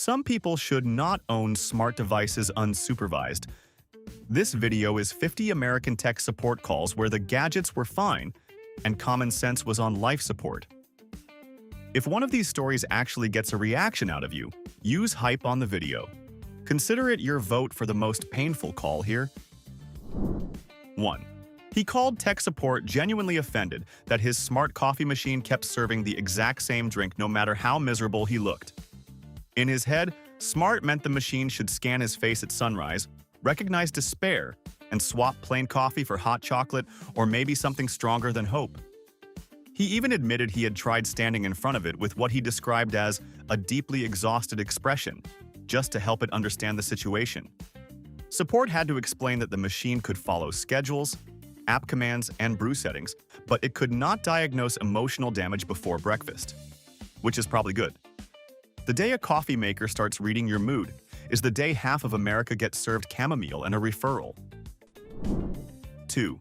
Some people should not own smart devices unsupervised. This video is 50 American tech support calls where the gadgets were fine and common sense was on life support. If one of these stories actually gets a reaction out of you, use hype on the video. Consider it your vote for the most painful call here. 1. He called tech support genuinely offended that his smart coffee machine kept serving the exact same drink no matter how miserable he looked. In his head, smart meant the machine should scan his face at sunrise, recognize despair, and swap plain coffee for hot chocolate or maybe something stronger than hope. He even admitted he had tried standing in front of it with what he described as a deeply exhausted expression, just to help it understand the situation. Support had to explain that the machine could follow schedules, app commands, and brew settings, but it could not diagnose emotional damage before breakfast. Which is probably good. The day a coffee maker starts reading your mood is the day half of America gets served chamomile and a referral. 2.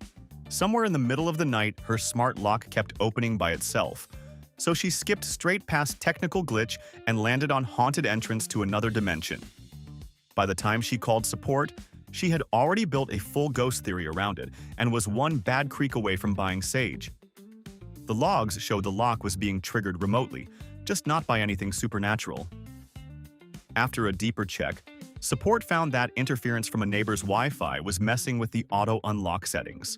Somewhere in the middle of the night, her smart lock kept opening by itself, so she skipped straight past technical glitch and landed on haunted entrance to another dimension. By the time she called support, she had already built a full ghost theory around it and was one bad creak away from buying Sage. The logs showed the lock was being triggered remotely, just not by anything supernatural. After a deeper check, support found that interference from a neighbor's Wi-Fi was messing with the auto unlock settings.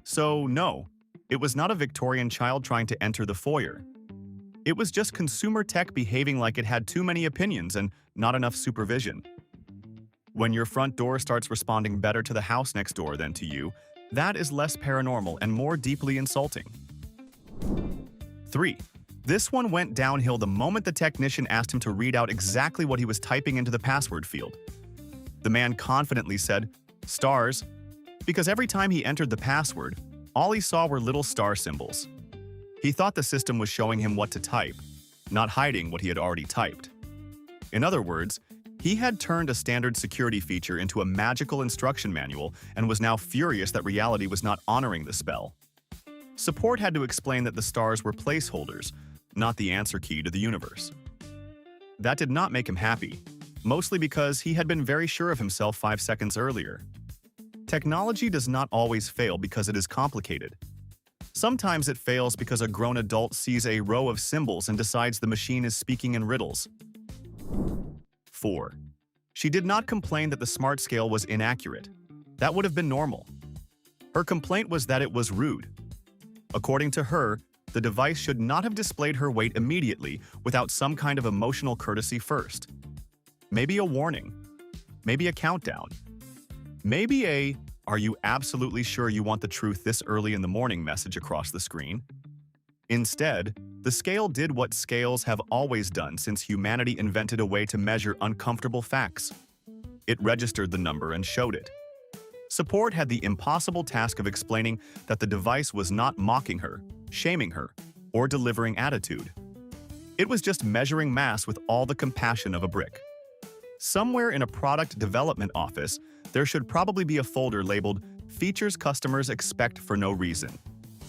So no, it was not a Victorian child trying to enter the foyer. It was just consumer tech behaving like it had too many opinions and not enough supervision. When your front door starts responding better to the house next door than to you, that is less paranormal and more deeply insulting. 3. This one went downhill the moment the technician asked him to read out exactly what he was typing into the password field. The man confidently said, "stars," because every time he entered the password, all he saw were little star symbols. He thought the system was showing him what to type, not hiding what he had already typed. In other words, he had turned a standard security feature into a magical instruction manual and was now furious that reality was not honoring the spell. Support had to explain that the stars were placeholders, not the answer key to the universe. That did not make him happy, mostly because he had been very sure of himself 5 seconds earlier. Technology does not always fail because it is complicated. Sometimes it fails because a grown adult sees a row of symbols and decides the machine is speaking in riddles. 4. She did not complain that the smart scale was inaccurate. That would have been normal. Her complaint was that it was rude. According to her, the device should not have displayed her weight immediately without some kind of emotional courtesy first. Maybe a warning. Maybe a countdown. Maybe a "Are you absolutely sure you want the truth this early in the morning?" message across the screen. Instead, the scale did what scales have always done since humanity invented a way to measure uncomfortable facts. It registered the number and showed it. Support had the impossible task of explaining that the device was not mocking her, shaming her, or delivering attitude. It was just measuring mass with all the compassion of a brick. Somewhere in a product development office, there should probably be a folder labeled "Features Customers Expect for No Reason,"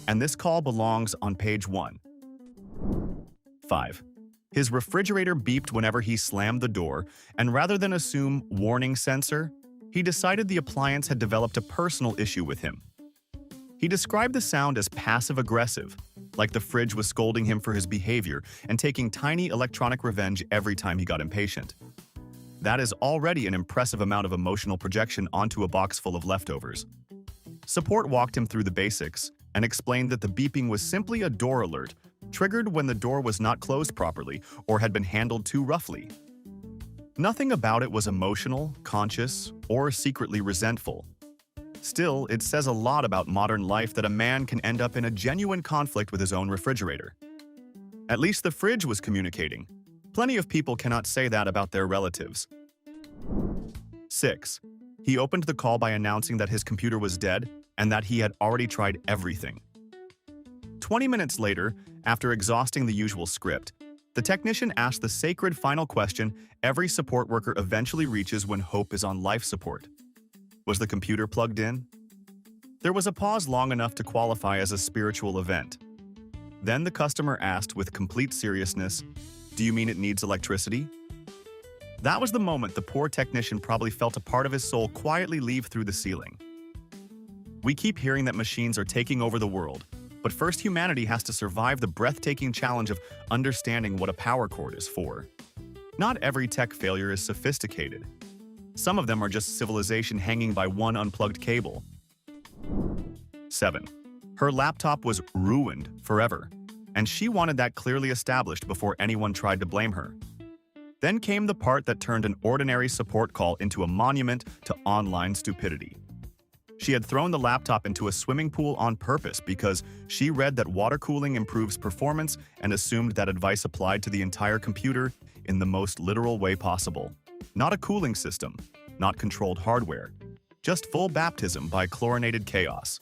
and this call belongs on page 1. 5. His refrigerator beeped whenever he slammed the door, and rather than assume "warning sensor," he decided the appliance had developed a personal issue with him. He described the sound as passive-aggressive, like the fridge was scolding him for his behavior and taking tiny electronic revenge every time he got impatient. That is already an impressive amount of emotional projection onto a box full of leftovers. Support walked him through the basics and explained that the beeping was simply a door alert, triggered when the door was not closed properly or had been handled too roughly. Nothing about it was emotional, conscious, or secretly resentful. Still, it says a lot about modern life that a man can end up in a genuine conflict with his own refrigerator. At least the fridge was communicating. Plenty of people cannot say that about their relatives. 6. He opened the call by announcing that his computer was dead and that he had already tried everything. 20 minutes later, after exhausting the usual script, the technician asked the sacred final question every support worker eventually reaches when hope is on life support. Was the computer plugged in? There was a pause long enough to qualify as a spiritual event. Then the customer asked with complete seriousness, "Do you mean it needs electricity?" That was the moment the poor technician probably felt a part of his soul quietly leave through the ceiling. We keep hearing that machines are taking over the world, but first humanity has to survive the breathtaking challenge of understanding what a power cord is for. Not every tech failure is sophisticated. Some of them are just civilization hanging by one unplugged cable. 7. Her laptop was ruined forever, and she wanted that clearly established before anyone tried to blame her. Then came the part that turned an ordinary support call into a monument to online stupidity. She had thrown the laptop into a swimming pool on purpose because she read that water cooling improves performance and assumed that advice applied to the entire computer in the most literal way possible. Not a cooling system, not controlled hardware, just full baptism by chlorinated chaos.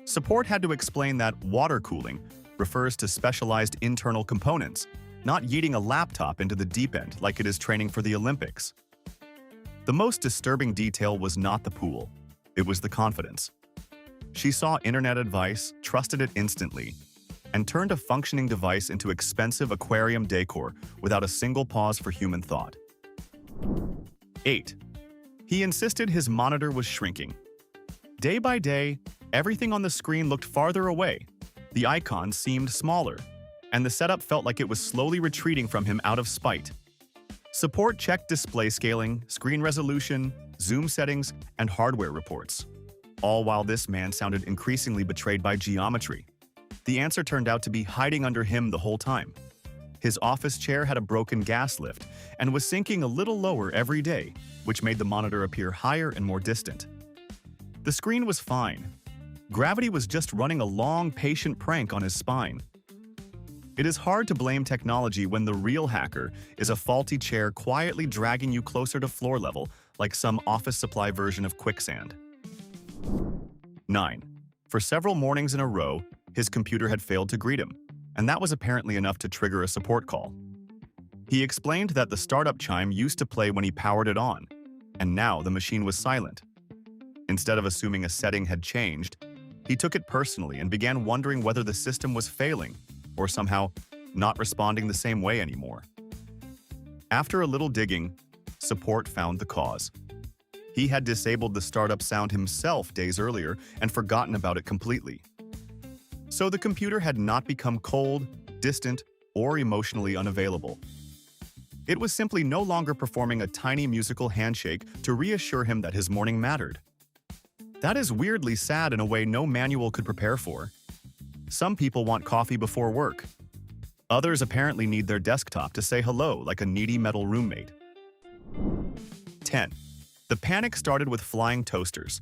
Support had to explain that water cooling refers to specialized internal components, not yeeting a laptop into the deep end like it is training for the Olympics. The most disturbing detail was not the pool. It was the confidence. She saw internet advice, trusted it instantly, and turned a functioning device into expensive aquarium decor without a single pause for human thought. 8. He insisted his monitor was shrinking. Day by day, everything on the screen looked farther away. The icons seemed smaller, and the setup felt like it was slowly retreating from him out of spite. Support checked display scaling, screen resolution, zoom settings, and hardware reports, all while this man sounded increasingly betrayed by geometry. The answer turned out to be hiding under him the whole time. His office chair had a broken gas lift and was sinking a little lower every day, which made the monitor appear higher and more distant. The screen was fine. Gravity was just running a long, patient prank on his spine. It is hard to blame technology when the real hacker is a faulty chair quietly dragging you closer to floor level like some office supply version of quicksand. 9. For several mornings in a row, his computer had failed to greet him, and that was apparently enough to trigger a support call. He explained that the startup chime used to play when he powered it on, and now the machine was silent. Instead of assuming a setting had changed, he took it personally and began wondering whether the system was failing or somehow not responding the same way anymore. After a little digging, support found the cause. He had disabled the startup sound himself days earlier and forgotten about it completely. So the computer had not become cold, distant, or emotionally unavailable. It was simply no longer performing a tiny musical handshake to reassure him that his morning mattered. That is weirdly sad in a way no manual could prepare for. Some people want coffee before work. Others apparently need their desktop to say hello like a needy metal roommate. 10. The panic started with flying toasters.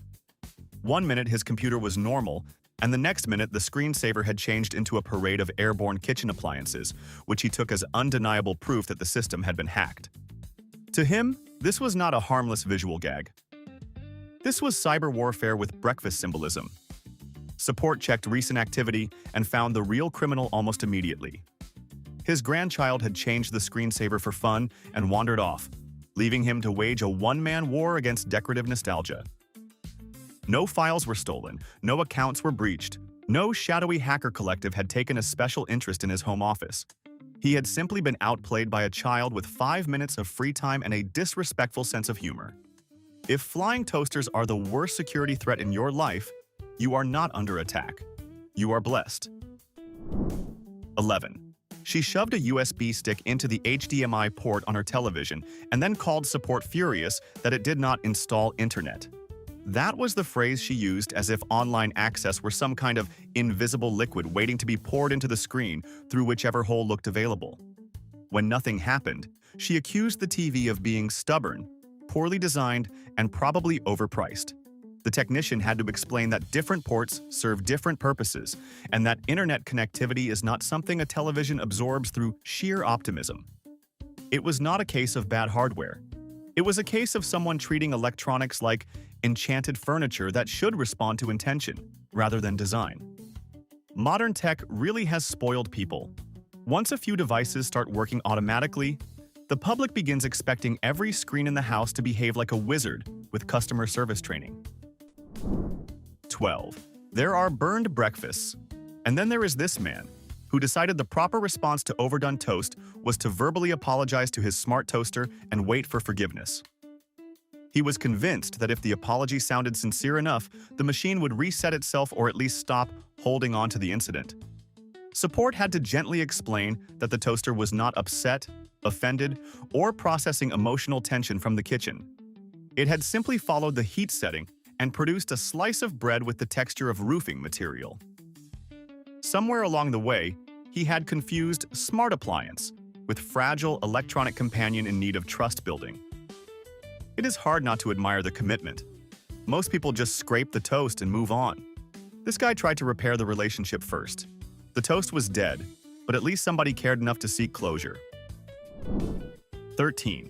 One minute his computer was normal, and the next minute the screensaver had changed into a parade of airborne kitchen appliances, which he took as undeniable proof that the system had been hacked. To him, this was not a harmless visual gag. This was cyber warfare with breakfast symbolism. Support checked recent activity and found the real criminal almost immediately. His grandchild had changed the screensaver for fun and wandered off, leaving him to wage a one-man war against decorative nostalgia. No files were stolen, no accounts were breached, no shadowy hacker collective had taken a special interest in his home office. He had simply been outplayed by a child with 5 minutes of free time and a disrespectful sense of humor. If flying toasters are the worst security threat in your life, you are not under attack. You are blessed. 11. She shoved a USB stick into the HDMI port on her television and then called support furious that it did not install internet. That was the phrase she used as if online access were some kind of invisible liquid waiting to be poured into the screen through whichever hole looked available. When nothing happened, she accused the TV of being stubborn, poorly designed, and probably overpriced. The technician had to explain that different ports serve different purposes, and that internet connectivity is not something a television absorbs through sheer optimism. It was not a case of bad hardware. It was a case of someone treating electronics like enchanted furniture that should respond to intention, rather than design. Modern tech really has spoiled people. Once a few devices start working automatically, the public begins expecting every screen in the house to behave like a wizard with customer service training. 12. There are burned breakfasts. And then there is this man, who decided the proper response to overdone toast was to verbally apologize to his smart toaster and wait for forgiveness. He was convinced that if the apology sounded sincere enough, the machine would reset itself or at least stop holding on to the incident. Support had to gently explain that the toaster was not upset, offended, or processing emotional tension from the kitchen. It had simply followed the heat setting and produced a slice of bread with the texture of roofing material. Somewhere along the way, he had confused smart appliance with fragile electronic companion in need of trust building. It is hard not to admire the commitment. Most people just scrape the toast and move on. This guy tried to repair the relationship first. The toast was dead, but at least somebody cared enough to seek closure. 13.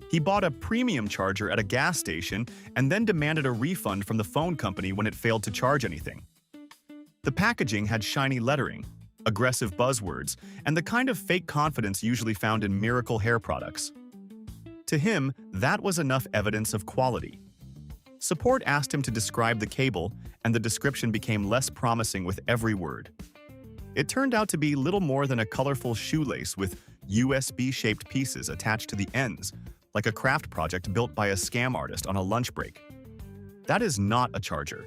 He bought a premium charger at a gas station and then demanded a refund from the phone company when it failed to charge anything. The packaging had shiny lettering, aggressive buzzwords, and the kind of fake confidence usually found in miracle hair products. To him, that was enough evidence of quality. Support asked him to describe the cable, and the description became less promising with every word. It turned out to be little more than a colorful shoelace with USB-shaped pieces attached to the ends, like a craft project built by a scam artist on a lunch break. That is not a charger.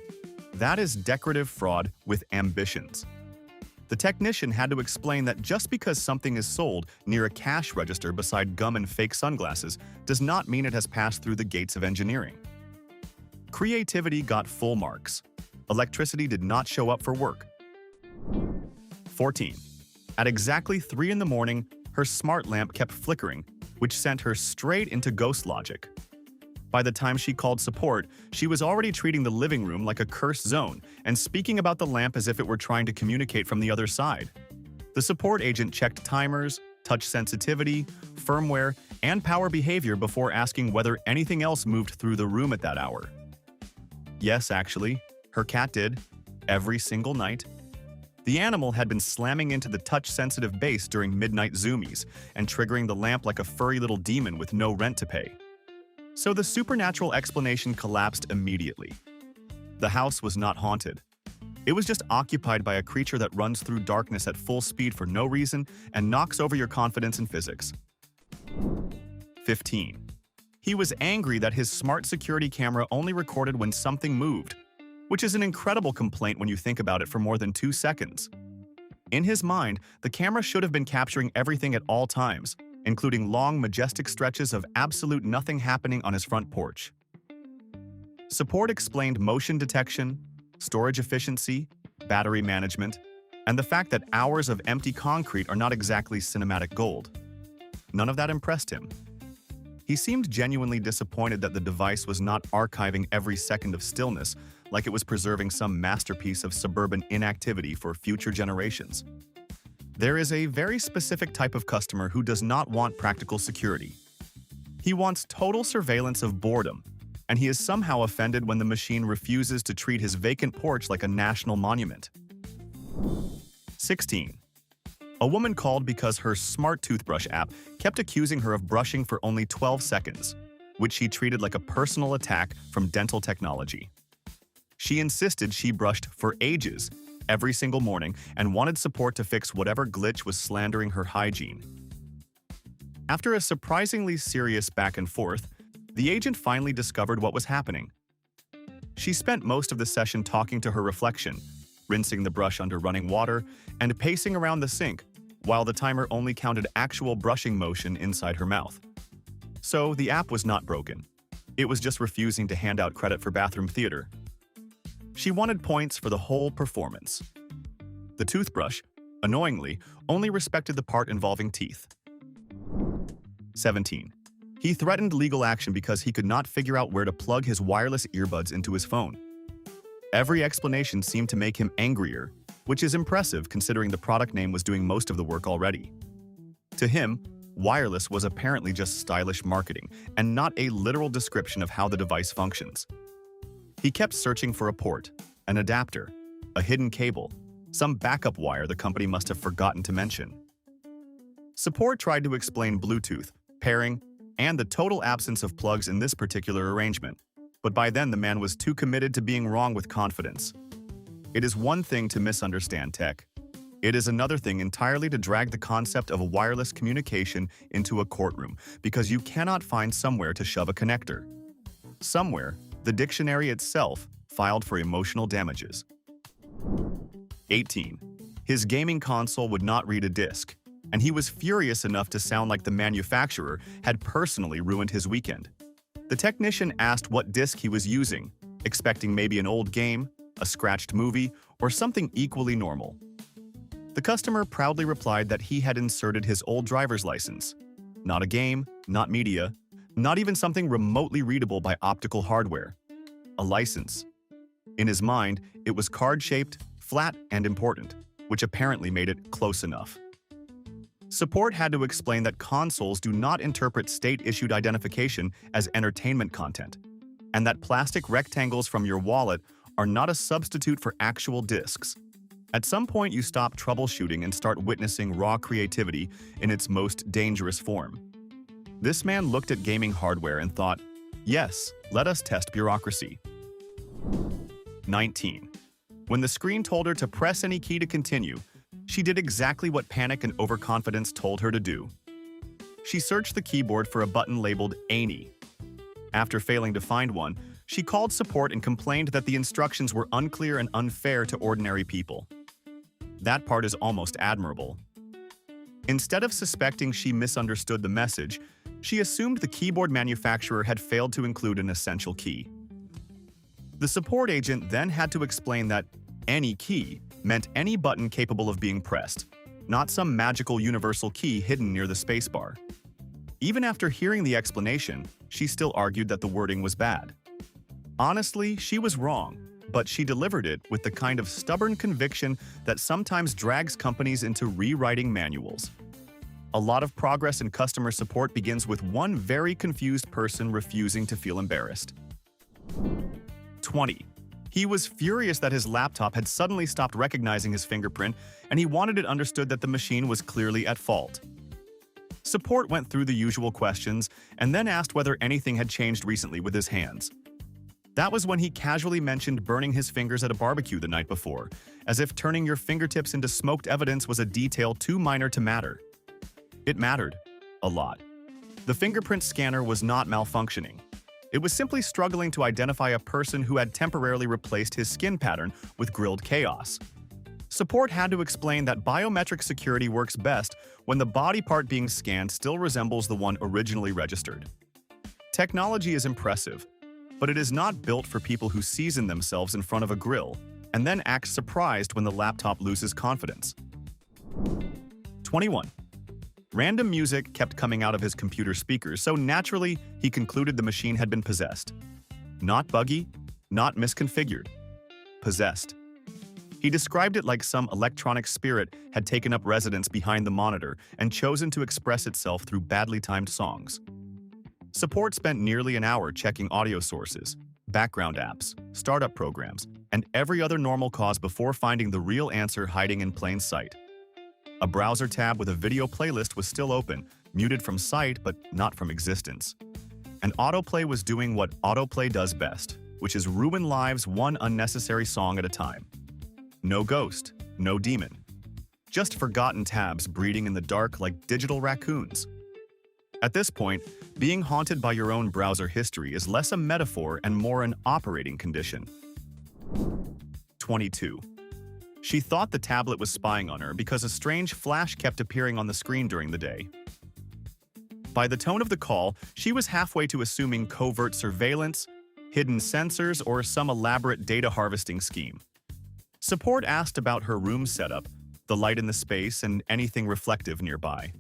That is decorative fraud with ambitions. The technician had to explain that just because something is sold near a cash register beside gum and fake sunglasses does not mean it has passed through the gates of engineering. Creativity got full marks. Electricity did not show up for work. 14. At exactly 3 in the morning, her smart lamp kept flickering, which sent her straight into ghost logic. By the time she called support, she was already treating the living room like a cursed zone and speaking about the lamp as if it were trying to communicate from the other side. The support agent checked timers, touch sensitivity, firmware, and power behavior before asking whether anything else moved through the room at that hour. Yes, actually, her cat did, every single night. The animal had been slamming into the touch-sensitive base during midnight zoomies and triggering the lamp like a furry little demon with no rent to pay. So the supernatural explanation collapsed immediately. The house was not haunted. It was just occupied by a creature that runs through darkness at full speed for no reason and knocks over your confidence in physics. 15. He was angry that his smart security camera only recorded when something moved, which is an incredible complaint when you think about it for more than 2 seconds. In his mind, the camera should have been capturing everything at all times, including long, majestic stretches of absolute nothing happening on his front porch. Support explained motion detection, storage efficiency, battery management, and the fact that hours of empty concrete are not exactly cinematic gold. None of that impressed him. He seemed genuinely disappointed that the device was not archiving every second of stillness like it was preserving some masterpiece of suburban inactivity for future generations. There is a very specific type of customer who does not want practical security. He wants total surveillance of boredom, and he is somehow offended when the machine refuses to treat his vacant porch like a national monument. 16. A woman called because her smart toothbrush app kept accusing her of brushing for only 12 seconds, which she treated like a personal attack from dental technology. She insisted she brushed for ages, every single morning, and wanted support to fix whatever glitch was slandering her hygiene. After a surprisingly serious back and forth, the agent finally discovered what was happening. She spent most of the session talking to her reflection, rinsing the brush under running water, and pacing around the sink, while the timer only counted actual brushing motion inside her mouth. So the app was not broken. It was just refusing to hand out credit for bathroom theater. She wanted points for the whole performance. The toothbrush, annoyingly, only respected the part involving teeth. 17. He threatened legal action because he could not figure out where to plug his wireless earbuds into his phone. Every explanation seemed to make him angrier, which is impressive considering the product name was doing most of the work already. To him, wireless was apparently just stylish marketing and not a literal description of how the device functions. He kept searching for a port, an adapter, a hidden cable, some backup wire the company must have forgotten to mention. Support tried to explain Bluetooth, pairing, and the total absence of plugs in this particular arrangement, but by then the man was too committed to being wrong with confidence. It is one thing to misunderstand tech. It is another thing entirely to drag the concept of wireless communication into a courtroom because you cannot find somewhere to shove a connector. Somewhere, the dictionary itself filed for emotional damages. 18. His gaming console would not read a disc, and he was furious enough to sound like the manufacturer had personally ruined his weekend. The technician asked what disc he was using, expecting maybe an old game, a scratched movie, or something equally normal. The customer proudly replied that he had inserted his old driver's license. Not a game, not media, not even something remotely readable by optical hardware. A license. In his mind, it was card-shaped, flat, and important, which apparently made it close enough. Support had to explain that consoles do not interpret state-issued identification as entertainment content, and that plastic rectangles from your wallet are not a substitute for actual discs. At some point, you stop troubleshooting and start witnessing raw creativity in its most dangerous form. This man looked at gaming hardware and thought, yes, let us test bureaucracy. 19. When the screen told her to press any key to continue, she did exactly what panic and overconfidence told her to do. She searched the keyboard for a button labeled "Any." After failing to find one, she called support and complained that the instructions were unclear and unfair to ordinary people. That part is almost admirable. Instead of suspecting she misunderstood the message, she assumed the keyboard manufacturer had failed to include an essential key. The support agent then had to explain that any key meant any button capable of being pressed, not some magical universal key hidden near the spacebar. Even after hearing the explanation, she still argued that the wording was bad. Honestly, she was wrong, but she delivered it with the kind of stubborn conviction that sometimes drags companies into rewriting manuals. A lot of progress in customer support begins with one very confused person refusing to feel embarrassed. 20. He was furious that his laptop had suddenly stopped recognizing his fingerprint, and he wanted it understood that the machine was clearly at fault. Support went through the usual questions and then asked whether anything had changed recently with his hands. That was when he casually mentioned burning his fingers at a barbecue the night before, as if turning your fingertips into smoked evidence was a detail too minor to matter. It mattered. A lot. The fingerprint scanner was not malfunctioning. It was simply struggling to identify a person who had temporarily replaced his skin pattern with grilled chaos. Support had to explain that biometric security works best when the body part being scanned still resembles the one originally registered. Technology is impressive, but it is not built for people who season themselves in front of a grill and then act surprised when the laptop loses confidence. 21. Random music kept coming out of his computer speakers, so naturally, he concluded the machine had been possessed. Not buggy, not misconfigured. Possessed. He described it like some electronic spirit had taken up residence behind the monitor and chosen to express itself through badly timed songs. Support spent nearly an hour checking audio sources, background apps, startup programs, and every other normal cause before finding the real answer hiding in plain sight. A browser tab with a video playlist was still open, muted from sight but not from existence. And autoplay was doing what autoplay does best, which is ruin lives one unnecessary song at a time. No ghost, no demon. Just forgotten tabs breeding in the dark like digital raccoons. At this point, being haunted by your own browser history is less a metaphor and more an operating condition. 22. She thought the tablet was spying on her because a strange flash kept appearing on the screen during the day. By the tone of the call, she was halfway to assuming covert surveillance, hidden sensors, or some elaborate data harvesting scheme. Support asked about her room setup, the light in the space, and anything reflective nearby.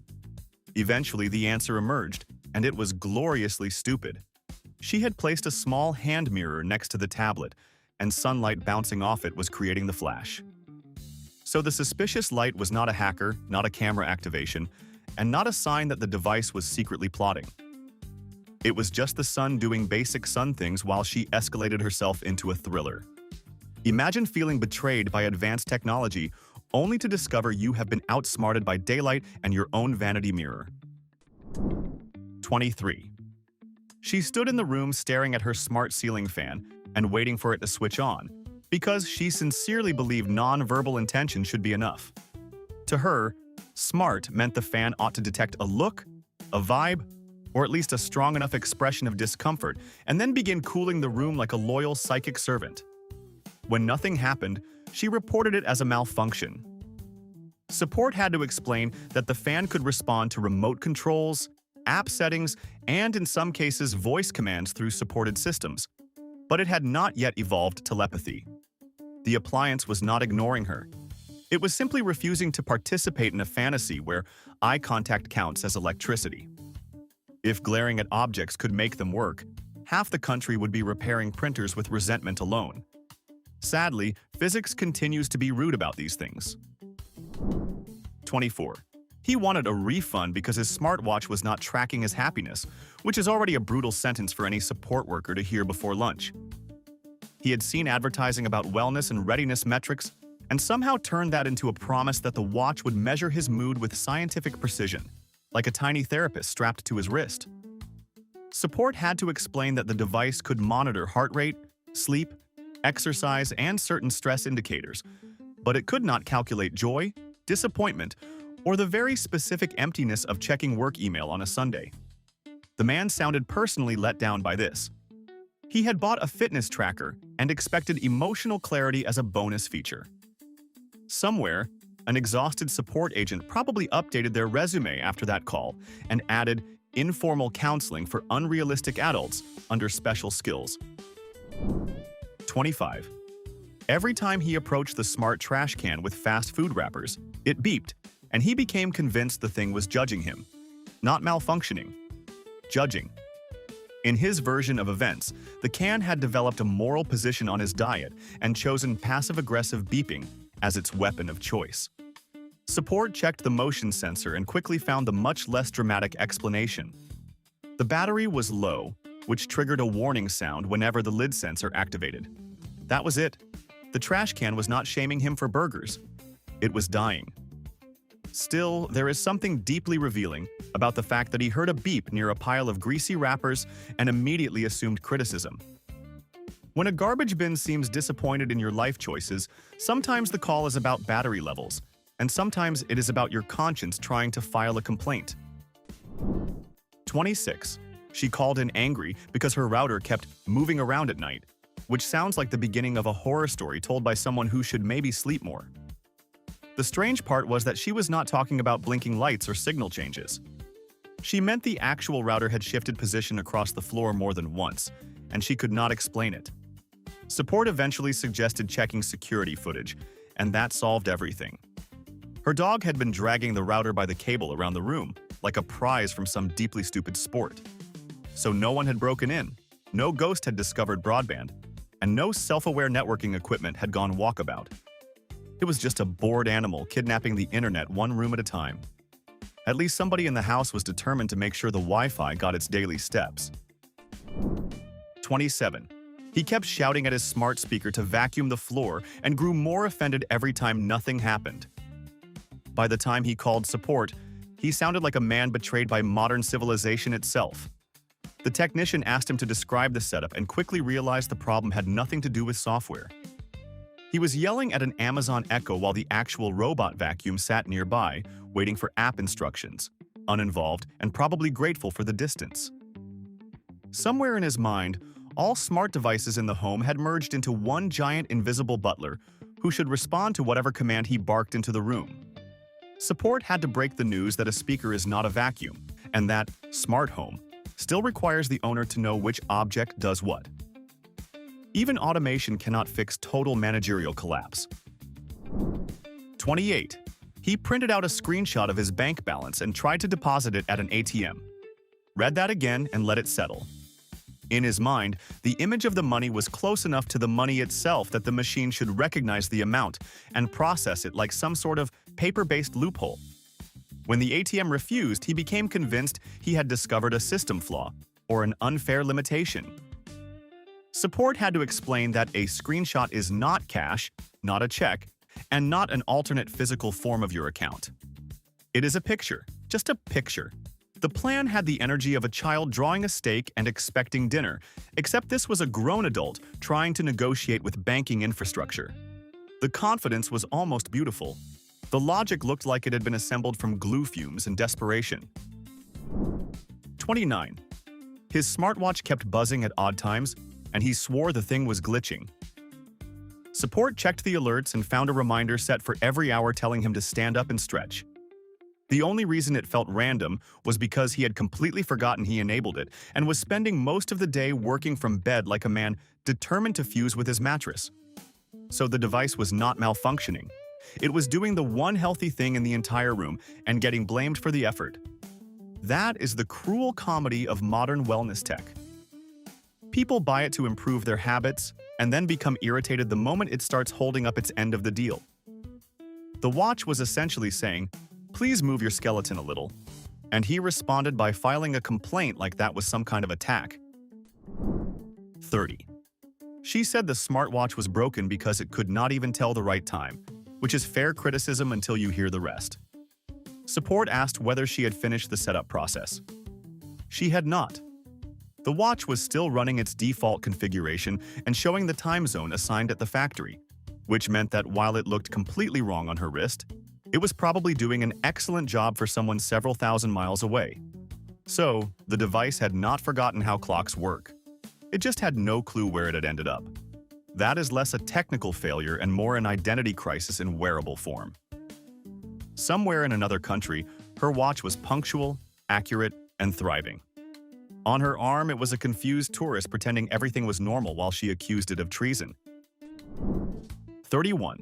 Eventually, the answer emerged, and it was gloriously stupid. She had placed a small hand mirror next to the tablet, and sunlight bouncing off it was creating the flash. So the suspicious light was not a hacker, not a camera activation, and not a sign that the device was secretly plotting. It was just the sun doing basic sun things while she escalated herself into a thriller. Imagine feeling betrayed by advanced technology only to discover you have been outsmarted by daylight and your own vanity mirror. 23. She stood in the room staring at her smart ceiling fan and waiting for it to switch on, because she sincerely believed non-verbal intention should be enough. To her, smart meant the fan ought to detect a look, a vibe, or at least a strong enough expression of discomfort, and then begin cooling the room like a loyal psychic servant. When nothing happened, she reported it as a malfunction. Support had to explain that the fan could respond to remote controls, app settings, and in some cases voice commands through supported systems, but it had not yet evolved telepathy. The appliance was not ignoring her. It was simply refusing to participate in a fantasy where eye contact counts as electricity. If glaring at objects could make them work, half the country would be repairing printers with resentment alone. Sadly, physics continues to be rude about these things. 24. He wanted a refund because his smartwatch was not tracking his happiness, which is already a brutal sentence for any support worker to hear before lunch. He had seen advertising about wellness and readiness metrics and somehow turned that into a promise that the watch would measure his mood with scientific precision, like a tiny therapist strapped to his wrist. Support had to explain that the device could monitor heart rate, sleep, exercise, and certain stress indicators, but it could not calculate joy, disappointment, or the very specific emptiness of checking work email on a Sunday. The man sounded personally let down by this. He had bought a fitness tracker and expected emotional clarity as a bonus feature. Somewhere, an exhausted support agent probably updated their resume after that call and added informal counseling for unrealistic adults under special skills. 25. Every time he approached the smart trash can with fast food wrappers, it beeped, and he became convinced the thing was judging him. Not malfunctioning. Judging. In his version of events, the can had developed a moral position on his diet and chosen passive-aggressive beeping as its weapon of choice. Support checked the motion sensor and quickly found the much less dramatic explanation. The battery was low, which triggered a warning sound whenever the lid sensor activated. That was it. The trash can was not shaming him for burgers. It was dying. Still, there is something deeply revealing about the fact that he heard a beep near a pile of greasy wrappers and immediately assumed criticism. When a garbage bin seems disappointed in your life choices, sometimes the call is about battery levels, and sometimes it is about your conscience trying to file a complaint. 26. She called in angry because her router kept moving around at night, which sounds like the beginning of a horror story told by someone who should maybe sleep more. The strange part was that she was not talking about blinking lights or signal changes. She meant the actual router had shifted position across the floor more than once, and she could not explain it. Support eventually suggested checking security footage, and that solved everything. Her dog had been dragging the router by the cable around the room, like a prize from some deeply stupid sport. So no one had broken in, no ghost had discovered broadband, and no self-aware networking equipment had gone walkabout. It was just a bored animal kidnapping the internet one room at a time. At least somebody in the house was determined to make sure the Wi-Fi got its daily steps. 27. He kept shouting at his smart speaker to vacuum the floor and grew more offended every time nothing happened. By the time he called support, he sounded like a man betrayed by modern civilization itself. The technician asked him to describe the setup and quickly realized the problem had nothing to do with software. He was yelling at an Amazon Echo while the actual robot vacuum sat nearby, waiting for app instructions, uninvolved and probably grateful for the distance. Somewhere in his mind, all smart devices in the home had merged into one giant invisible butler who should respond to whatever command he barked into the room. Support had to break the news that a speaker is not a vacuum, and that smart home still requires the owner to know which object does what. Even automation cannot fix total managerial collapse. 28. He printed out a screenshot of his bank balance and tried to deposit it at an ATM. Read that again and let it settle. In his mind, the image of the money was close enough to the money itself that the machine should recognize the amount and process it like some sort of paper-based loophole. When the ATM refused, he became convinced he had discovered a system flaw or an unfair limitation. Support had to explain that a screenshot is not cash, not a check, and not an alternate physical form of your account. It is a picture, just a picture. The plan had the energy of a child drawing a steak and expecting dinner, except this was a grown adult trying to negotiate with banking infrastructure. The confidence was almost beautiful. The logic looked like it had been assembled from glue fumes and desperation. 29. His smartwatch kept buzzing at odd times, and he swore the thing was glitching. Support checked the alerts and found a reminder set for every hour telling him to stand up and stretch. The only reason it felt random was because he had completely forgotten he enabled it and was spending most of the day working from bed like a man determined to fuse with his mattress. So the device was not malfunctioning. It was doing the one healthy thing in the entire room and getting blamed for the effort. That is the cruel comedy of modern wellness tech. People buy it to improve their habits and then become irritated the moment it starts holding up its end of the deal. The watch was essentially saying, "Please move your skeleton a little," and he responded by filing a complaint like that was some kind of attack. 30. She said the smartwatch was broken because it could not even tell the right time, which is fair criticism until you hear the rest. Support asked whether she had finished the setup process. She had not. The watch was still running its default configuration and showing the time zone assigned at the factory, which meant that while it looked completely wrong on her wrist, it was probably doing an excellent job for someone several thousand miles away. So, the device had not forgotten how clocks work. It just had no clue where it had ended up. That is less a technical failure and more an identity crisis in wearable form. Somewhere in another country, her watch was punctual, accurate, and thriving. On her arm, it was a confused tourist pretending everything was normal while she accused it of treason. 31.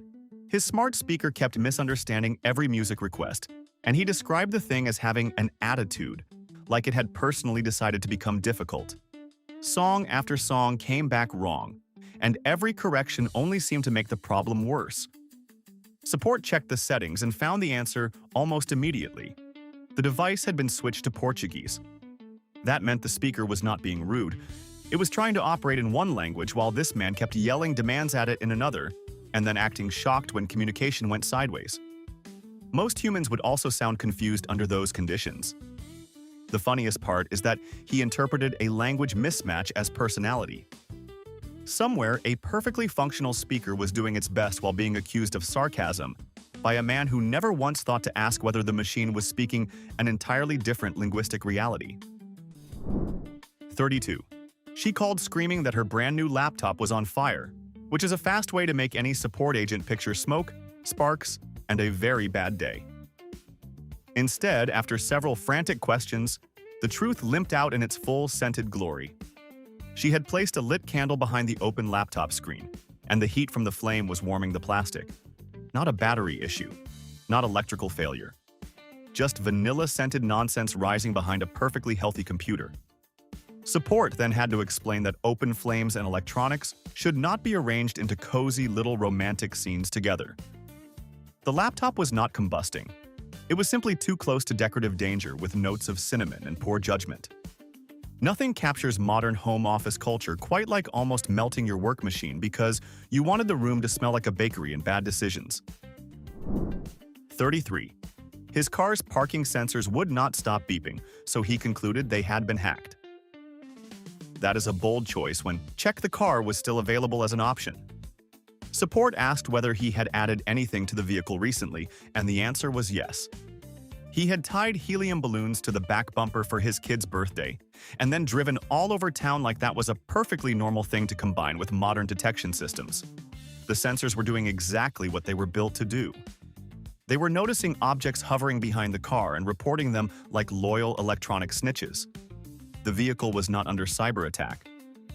His smart speaker kept misunderstanding every music request, and he described the thing as having an attitude, like it had personally decided to become difficult. Song after song came back wrong, and every correction only seemed to make the problem worse. Support checked the settings and found the answer almost immediately. The device had been switched to Portuguese. That meant the speaker was not being rude. It was trying to operate in one language while this man kept yelling demands at it in another, and then acting shocked when communication went sideways. Most humans would also sound confused under those conditions. The funniest part is that he interpreted a language mismatch as personality. Somewhere, a perfectly functional speaker was doing its best while being accused of sarcasm by a man who never once thought to ask whether the machine was speaking an entirely different linguistic reality. 32. She called screaming that her brand new laptop was on fire, which is a fast way to make any support agent picture smoke, sparks, and a very bad day. Instead, after several frantic questions, the truth limped out in its full scented glory. She had placed a lit candle behind the open laptop screen, and the heat from the flame was warming the plastic. Not a battery issue, not electrical failure. Just vanilla-scented nonsense rising behind a perfectly healthy computer. Support then had to explain that open flames and electronics should not be arranged into cozy little romantic scenes together. The laptop was not combusting. It was simply too close to decorative danger with notes of cinnamon and poor judgment. Nothing captures modern home office culture quite like almost melting your work machine because you wanted the room to smell like a bakery and bad decisions. 33. His car's parking sensors would not stop beeping, so he concluded they had been hacked. That is a bold choice when check the car was still available as an option. Support asked whether he had added anything to the vehicle recently, and the answer was yes. He had tied helium balloons to the back bumper for his kid's birthday, and then driven all over town like that was a perfectly normal thing to combine with modern detection systems. The sensors were doing exactly what they were built to do. They were noticing objects hovering behind the car and reporting them like loyal electronic snitches. The vehicle was not under cyber attack.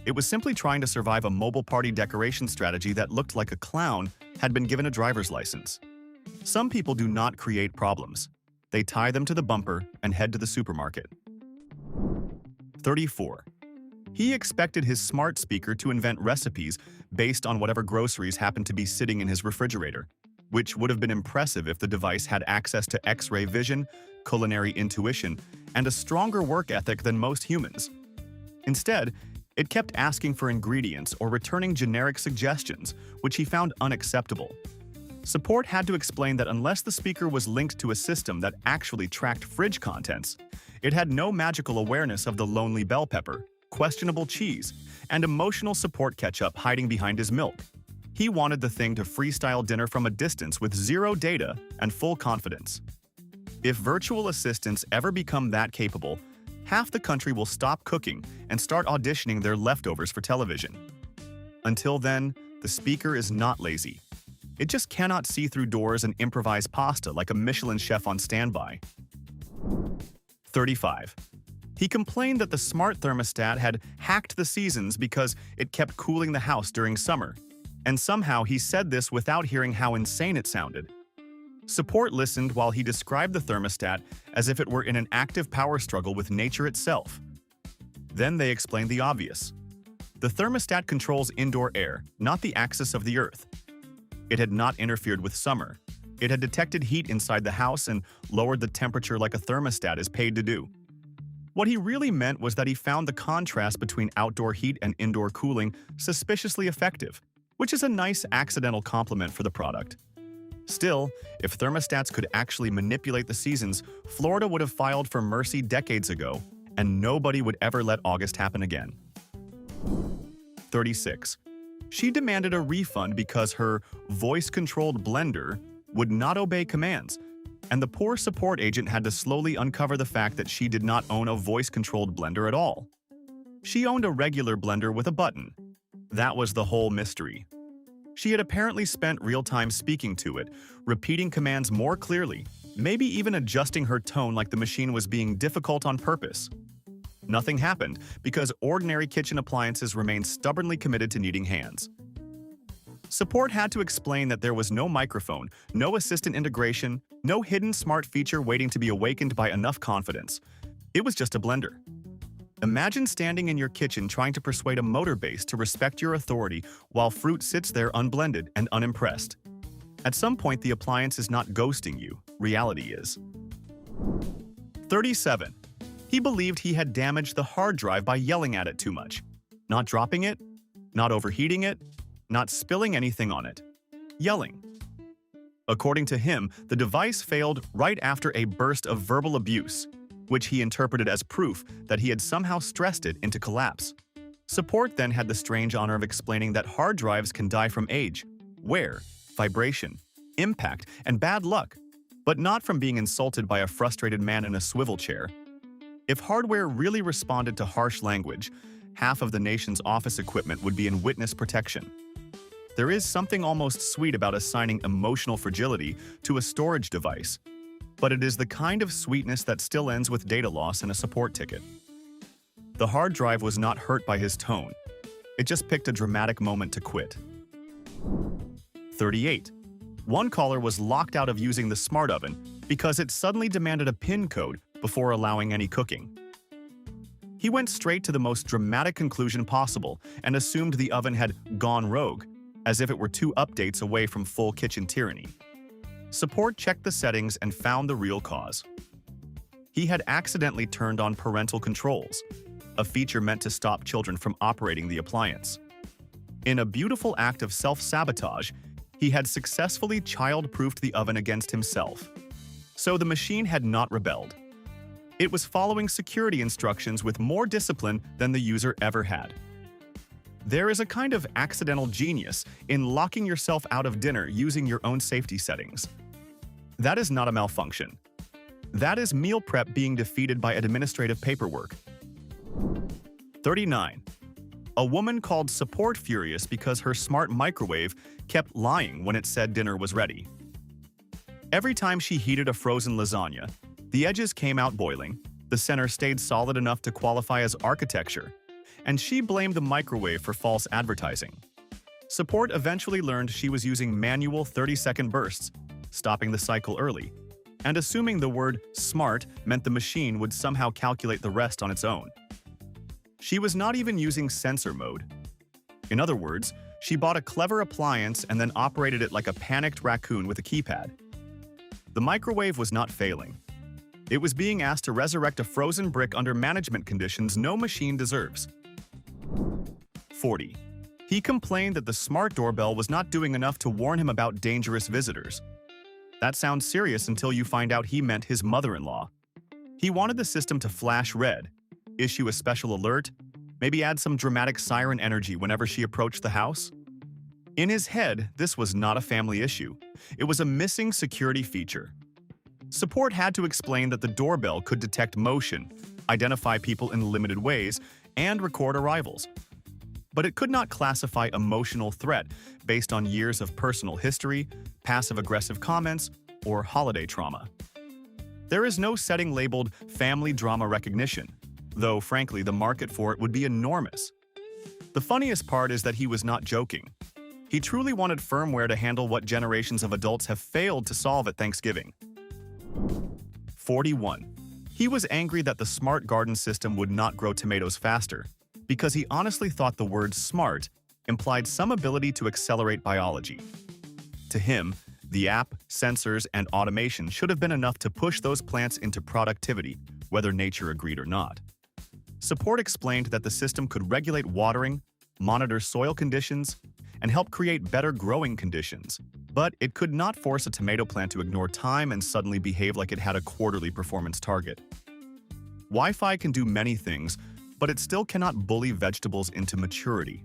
It was simply trying to survive a mobile party decoration strategy that looked like a clown had been given a driver's license. Some people do not create problems. They tie them to the bumper and head to the supermarket. 34. He expected his smart speaker to invent recipes based on whatever groceries happened to be sitting in his refrigerator, which would have been impressive if the device had access to X-ray vision, culinary intuition, and a stronger work ethic than most humans. Instead, it kept asking for ingredients or returning generic suggestions, which he found unacceptable. Support had to explain that unless the speaker was linked to a system that actually tracked fridge contents, it had no magical awareness of the lonely bell pepper, questionable cheese, and emotional support ketchup hiding behind his milk. He wanted the thing to freestyle dinner from a distance with zero data and full confidence. If virtual assistants ever become that capable, half the country will stop cooking and start auditioning their leftovers for television. Until then, the speaker is not lazy. It just cannot see through doors and improvise pasta like a Michelin chef on standby. 35. He complained that the smart thermostat had hacked the seasons because it kept cooling the house during summer, and somehow he said this without hearing how insane it sounded. Support listened while he described the thermostat as if it were in an active power struggle with nature itself. Then they explained the obvious. The thermostat controls indoor air, not the axis of the Earth. It had not interfered with summer. It had detected heat inside the house and lowered the temperature like a thermostat is paid to do. What he really meant was that he found the contrast between outdoor heat and indoor cooling suspiciously effective, which is a nice accidental compliment for the product. Still, if thermostats could actually manipulate the seasons, Florida would have filed for mercy decades ago, and nobody would ever let August happen again. 36. She demanded a refund because her voice-controlled blender would not obey commands, and the poor support agent had to slowly uncover the fact that she did not own a voice-controlled blender at all. She owned a regular blender with a button. That was the whole mystery. She had apparently spent real time speaking to it, repeating commands more clearly, maybe even adjusting her tone like the machine was being difficult on purpose. Nothing happened because ordinary kitchen appliances remained stubbornly committed to needing hands. Support had to explain that there was no microphone, no assistant integration, no hidden smart feature waiting to be awakened by enough confidence. It was just a blender. Imagine standing in your kitchen trying to persuade a motor base to respect your authority while fruit sits there unblended and unimpressed. At some point, the appliance is not ghosting you, reality is. 37. He believed he had damaged the hard drive by yelling at it too much. Not dropping it, not overheating it, not spilling anything on it. Yelling. According to him, the device failed right after a burst of verbal abuse, which he interpreted as proof that he had somehow stressed it into collapse. Support then had the strange honor of explaining that hard drives can die from age, wear, vibration, impact, and bad luck, but not from being insulted by a frustrated man in a swivel chair. If hardware really responded to harsh language, half of the nation's office equipment would be in witness protection. There is something almost sweet about assigning emotional fragility to a storage device, but it is the kind of sweetness that still ends with data loss and a support ticket. The hard drive was not hurt by his tone. It just picked a dramatic moment to quit. 38. One caller was locked out of using the smart oven because it suddenly demanded a PIN code before allowing any cooking. He went straight to the most dramatic conclusion possible and assumed the oven had gone rogue, as if it were 2 updates away from full kitchen tyranny. Support checked the settings and found the real cause. He had accidentally turned on parental controls, a feature meant to stop children from operating the appliance. In a beautiful act of self-sabotage, he had successfully child-proofed the oven against himself. So the machine had not rebelled. It was following security instructions with more discipline than the user ever had. There is a kind of accidental genius in locking yourself out of dinner using your own safety settings. That is not a malfunction. That is meal prep being defeated by administrative paperwork. 39. A woman called support furious because her smart microwave kept lying when it said dinner was ready. Every time she heated a frozen lasagna, the edges came out boiling, the center stayed solid enough to qualify as architecture, and she blamed the microwave for false advertising. Support eventually learned she was using manual 30-second bursts, stopping the cycle early, and assuming the word smart meant the machine would somehow calculate the rest on its own. She was not even using sensor mode. In other words, she bought a clever appliance and then operated it like a panicked raccoon with a keypad. The microwave was not failing. It was being asked to resurrect a frozen brick under management conditions no machine deserves. 40. He complained that the smart doorbell was not doing enough to warn him about dangerous visitors. That sounds serious until you find out he meant his mother-in-law. He wanted the system to flash red, issue a special alert, maybe add some dramatic siren energy whenever she approached the house. In his head, this was not a family issue. It was a missing security feature. Support had to explain that the doorbell could detect motion, identify people in limited ways, and record arrivals. But it could not classify emotional threat based on years of personal history, passive-aggressive comments, or holiday trauma. There is no setting labeled family drama recognition, though frankly the market for it would be enormous. The funniest part is that he was not joking. He truly wanted firmware to handle what generations of adults have failed to solve at Thanksgiving. 41. He was angry that the smart garden system would not grow tomatoes faster, because he honestly thought the word smart implied some ability to accelerate biology. To him, the app, sensors, and automation should have been enough to push those plants into productivity, whether nature agreed or not. Support explained that the system could regulate watering, monitor soil conditions, and help create better growing conditions, but it could not force a tomato plant to ignore time and suddenly behave like it had a quarterly performance target. Wi-Fi can do many things, but it still cannot bully vegetables into maturity.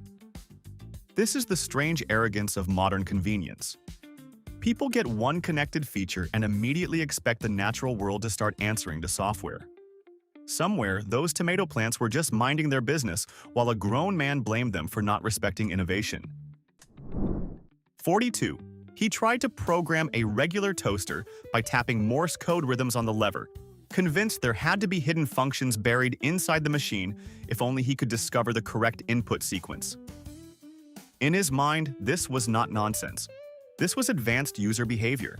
This is the strange arrogance of modern convenience. People get one connected feature and immediately expect the natural world to start answering to software. Somewhere, those tomato plants were just minding their business while a grown man blamed them for not respecting innovation. 42. He tried to program a regular toaster by tapping Morse code rhythms on the lever, convinced there had to be hidden functions buried inside the machine if only he could discover the correct input sequence. In his mind, this was not nonsense. This was advanced user behavior.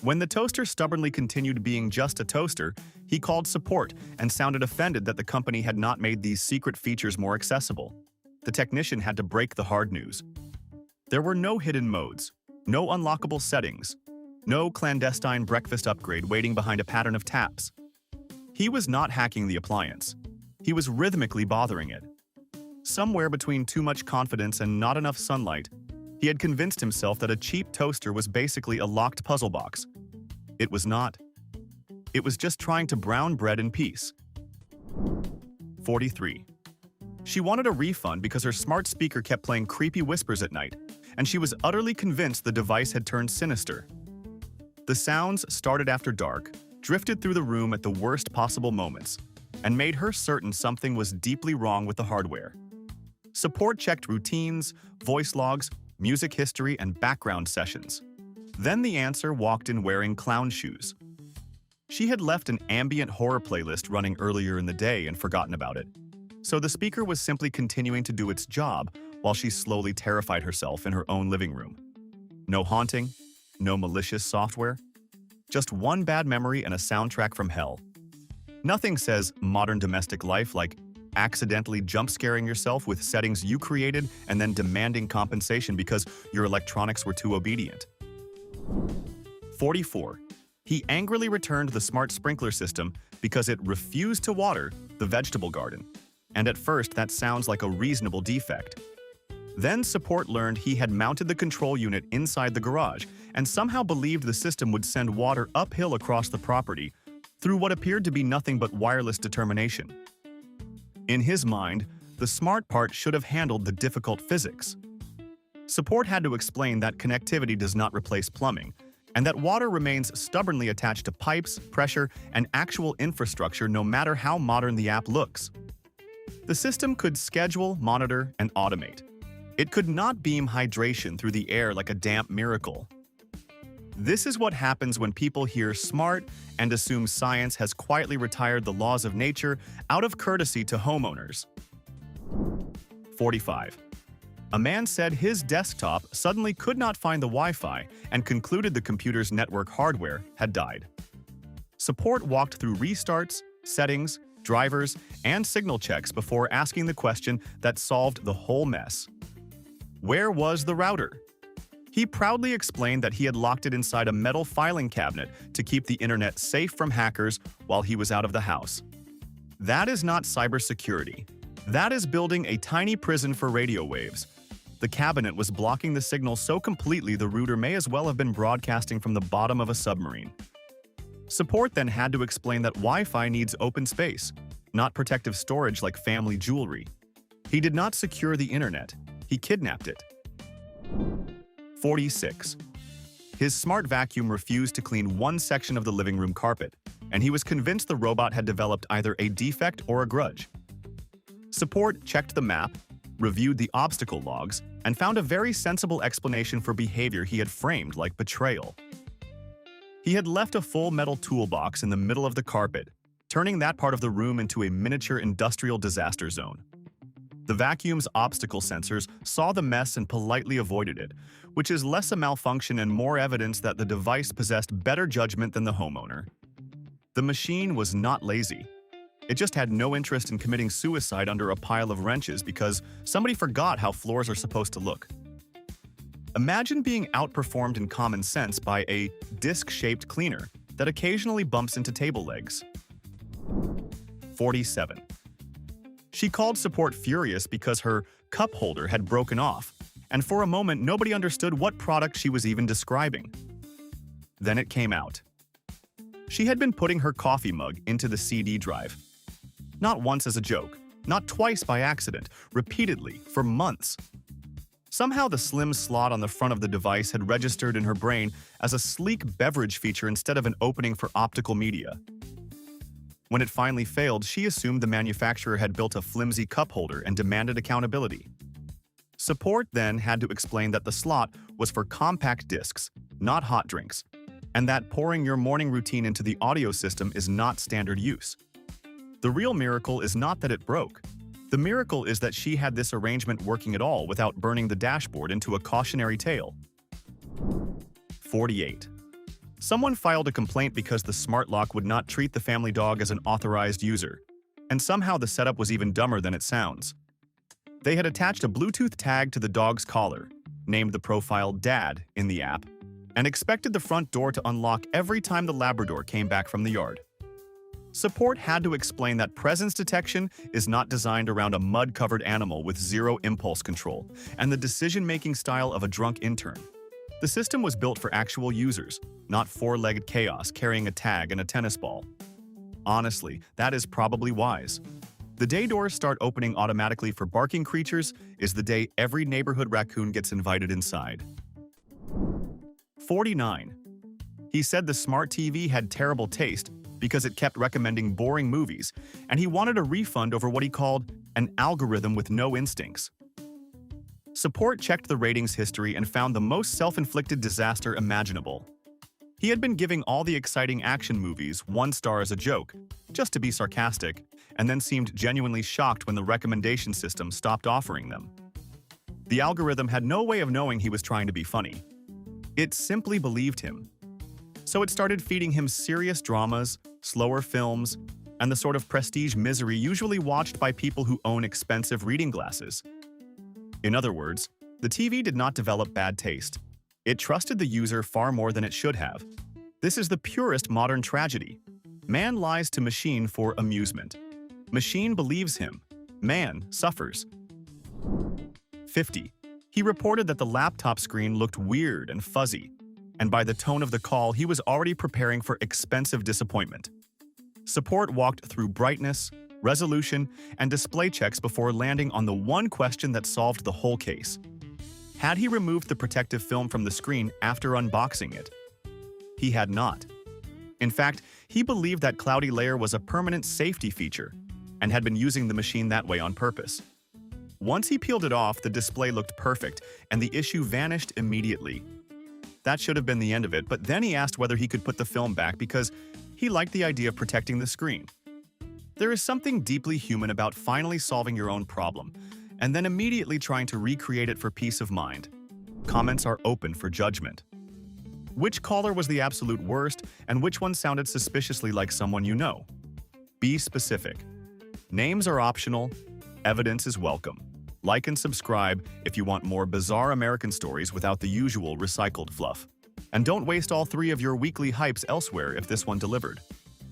When the toaster stubbornly continued being just a toaster, he called support and sounded offended that the company had not made these secret features more accessible. The technician had to break the hard news. There were no hidden modes, no unlockable settings, no clandestine breakfast upgrade waiting behind a pattern of taps. He was not hacking the appliance. He was rhythmically bothering it. Somewhere between too much confidence and not enough sunlight, he had convinced himself that a cheap toaster was basically a locked puzzle box. It was not. It was just trying to brown bread in peace. 43. She wanted a refund because her smart speaker kept playing creepy whispers at night, and she was utterly convinced the device had turned sinister. The sounds started after dark, drifted through the room at the worst possible moments, and made her certain something was deeply wrong with the hardware. Support checked routines, voice logs, music history, and background sessions. Then the answer walked in wearing clown shoes. She had left an ambient horror playlist running earlier in the day and forgotten about it. So the speaker was simply continuing to do its job while she slowly terrified herself in her own living room. No haunting, no malicious software, just one bad memory and a soundtrack from hell. Nothing says modern domestic life like accidentally jump-scaring yourself with settings you created and then demanding compensation because your electronics were too obedient. 44. He angrily returned the smart sprinkler system because it refused to water the vegetable garden. And at first, that sounds like a reasonable defect. Then support learned he had mounted the control unit inside the garage and somehow believed the system would send water uphill across the property through what appeared to be nothing but wireless determination. In his mind, the smart part should have handled the difficult physics. Support had to explain that connectivity does not replace plumbing, and that water remains stubbornly attached to pipes, pressure, and actual infrastructure no matter how modern the app looks. The system could schedule, monitor, and automate. It could not beam hydration through the air like a damp miracle. This is what happens when people hear smart and assume science has quietly retired the laws of nature out of courtesy to homeowners. 45. A man said his desktop suddenly could not find the Wi-Fi and concluded the computer's network hardware had died. Support walked through restarts, settings, drivers, and signal checks before asking the question that solved the whole mess. Where was the router? He proudly explained that he had locked it inside a metal filing cabinet to keep the internet safe from hackers while he was out of the house. That is not cybersecurity. That is building a tiny prison for radio waves. The cabinet was blocking the signal so completely the router may as well have been broadcasting from the bottom of a submarine. Support then had to explain that Wi-Fi needs open space, not protective storage like family jewelry. He did not secure the internet. He kidnapped it. 46. His smart vacuum refused to clean one section of the living room carpet, and he was convinced the robot had developed either a defect or a grudge. Support checked the map, reviewed the obstacle logs, and found a very sensible explanation for behavior he had framed like betrayal. He had left a full metal toolbox in the middle of the carpet, turning that part of the room into a miniature industrial disaster zone. The vacuum's obstacle sensors saw the mess and politely avoided it, which is less a malfunction and more evidence that the device possessed better judgment than the homeowner. The machine was not lazy. It just had no interest in committing suicide under a pile of wrenches because somebody forgot how floors are supposed to look. Imagine being outperformed in common sense by a disc-shaped cleaner that occasionally bumps into table legs. 47. She called support furious because her cup holder had broken off, and for a moment nobody understood what product she was even describing. Then it came out. She had been putting her coffee mug into the CD drive. Not once as a joke, not twice by accident, repeatedly, for months. Somehow the slim slot on the front of the device had registered in her brain as a sleek beverage feature instead of an opening for optical media. When it finally failed, she assumed the manufacturer had built a flimsy cup holder and demanded accountability. Support then had to explain that the slot was for compact discs, not hot drinks, and that pouring your morning routine into the audio system is not standard use. The real miracle is not that it broke. The miracle is that she had this arrangement working at all without burning the dashboard into a cautionary tale. 48. Someone filed a complaint because the smart lock would not treat the family dog as an authorized user, and somehow the setup was even dumber than it sounds. They had attached a Bluetooth tag to the dog's collar, named the profile Dad in the app, and expected the front door to unlock every time the Labrador came back from the yard. Support had to explain that presence detection is not designed around a mud-covered animal with zero impulse control and the decision-making style of a drunk intern. The system was built for actual users, not four-legged chaos carrying a tag and a tennis ball. Honestly, that is probably wise. The day doors start opening automatically for barking creatures is the day every neighborhood raccoon gets invited inside. 49. He said the smart TV had terrible taste because it kept recommending boring movies, and he wanted a refund over what he called an algorithm with no instincts. Support checked the ratings history and found the most self-inflicted disaster imaginable. He had been giving all the exciting action movies 1 star as a joke, just to be sarcastic, and then seemed genuinely shocked when the recommendation system stopped offering them. The algorithm had no way of knowing he was trying to be funny. It simply believed him. So it started feeding him serious dramas, slower films, and the sort of prestige misery usually watched by people who own expensive reading glasses. In other words, the TV did not develop bad taste. It trusted the user far more than it should have. This is the purest modern tragedy. Man lies to machine for amusement. Machine believes him. Man suffers. 50. He reported that the laptop screen looked weird and fuzzy, and by the tone of the call, he was already preparing for expensive disappointment. Support walked through brightness, resolution, and display checks before landing on the one question that solved the whole case. Had he removed the protective film from the screen after unboxing it? He had not. In fact, he believed that cloudy layer was a permanent safety feature and had been using the machine that way on purpose. Once he peeled it off, the display looked perfect, and the issue vanished immediately. That should have been the end of it, but then he asked whether he could put the film back because he liked the idea of protecting the screen. There is something deeply human about finally solving your own problem, and then immediately trying to recreate it for peace of mind. Comments are open for judgment. Which caller was the absolute worst, and which one sounded suspiciously like someone you know? Be specific. Names are optional. Evidence is welcome. Like and subscribe if you want more bizarre American stories without the usual recycled fluff. And don't waste all 3 of your weekly hypes elsewhere if this one delivered.